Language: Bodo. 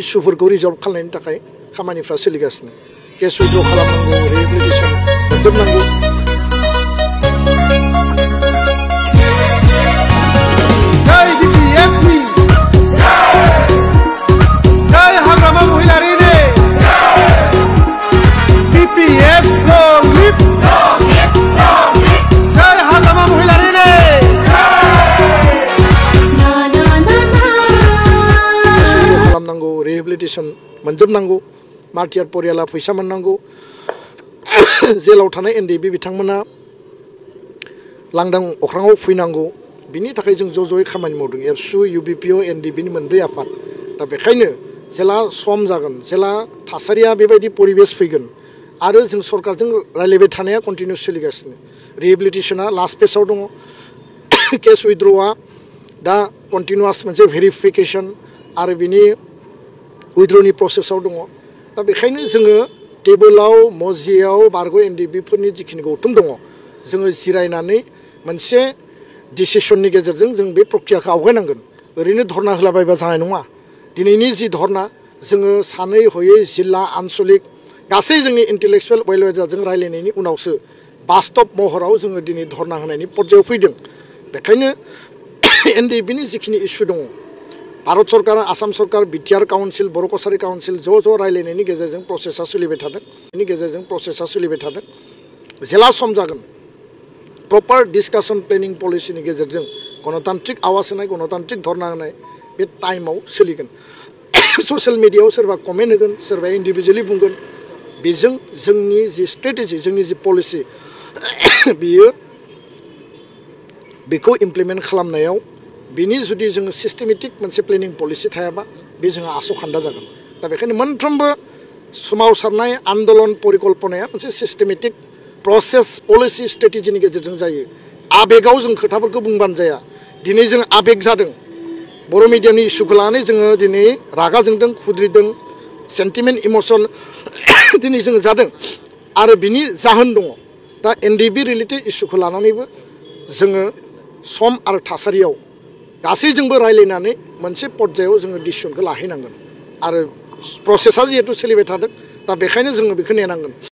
इसुफोरखौ रिजल्भ खालामनायनि थाखाय खामानिफ्रा सोलिगासिनो केस उइथ्र खालामनांगौ रिहेबिलिटेसन मोनजोबनांगौ जय DPFB जय हाग्रामा महिलारिनि DPF long live जय हाग्रामा महिलारिनि खालामनांगौ रिहेबिलिटेसन मोनजोबनांगौ मार्टियार परियाला फैसा मोननांगौ जेलाव थानाय NDFB बिथांमोना लांदां अख्राङाव फैनांगौ बिनि थाखाय जों ज' ज'यै खामानि मावदों एबसु UBPO NDFB नि मोनब्रै आफाद दा बेखायनो जेला सम जागोन जेला थासारिया बेबायदि परिबेस फैगोन आरो जों सरकारजों रायलायबाय थानाया कन्टिनिउ सोलिगासिनो रिहेबिलिटेसना लास्ट फेजआव दङ केस उइथड्रआ दा कन्टिनिउआस मोनसे भेरिफिकेसन आरो बिनि उइथड्रनि प्रसेसआव दङ दा बेखायनो जोङो टेबोलाव मजियाव बारग' NDFBफोरनि जिखिनि गौथुम दङ जोङो जिरायनानै मोनसे डिसिसननि गेजेरजों जों बे प्रक्रियाखौ आवगायनांगोन ओरैनो धरना होलाबायबा जानाय नङा दिनैनि जि धरना जोङो सानै हयै जिल्ला आन्चलिक गासै जोंनि इन्टेलेक्सुवेल वेलफेयारजों रायलायनायनि उनावसो बास्तब महराव जोङो दिनै धरना होनायनि पर्यायाव फैदों बेखायनो NDFBनि जिखिनि इस्यु दङ भारत सरकार आसाम सरकार बिटिआर काउन्सिल बर' कसारि काउन्सिल ज' रायलायनायनि गेजेरजों प्रसेसा सोलिबाय थादों जेला सम जागोन प्रपार डिसकासन प्लेनिं पलिसिनि गेजेरजों गणतान्त्रिक आवाज होनाय गणतान्त्रिक धरना होनाय बे टाइमाव सोलिगोन ससियेल मिडियायाव सोरबा कमेन्ट होगोन सोरबा इन्डिभिजुवेलि बुंगोन बेजों जोंनि जि स्ट्रेटेजि जोंनि जि पलिसि बेखौ इमप्लिमेन्ट खालामनायाव बिनि जुदि जोङो सिस्टेमेटिक मोनसे प्लेनिं पलिसि थायाबा बे जोंहा आस'खान्दा जागोन दा बेखायनो मोनफ्रोमबो सोमावसारनाय आन्दलन परिकल्पनाया मोनसे सिस्टेमेटिक प्रसेस पलिसि स्ट्रेटेजिनि गेजेरजों जायो आबेगाव जों खोथाफोरखौ बुंबानो जाया दिनै जों आबेग जादों बर' मिडियानि इस्युखौ लानानै जोङो दिनै रागा जोंदों खुद्रिदों सेन्टिमेन्ट इमसन दिनै जोङो जादों आरो बिनि जाहोन दङ दा NDFB रिलेटेड इस्युखौ लानानैबो जोङो सम आरो थासारियाव गासैजोंबो रायलायनानै मोनसे पर्यायाव जोङो डिसिसनखौ लाहैनांगोन आरो प्रसेसा जिहेतु सोलिबाय थादों दा बेखायनो जोङो बेखौ नेनांगोन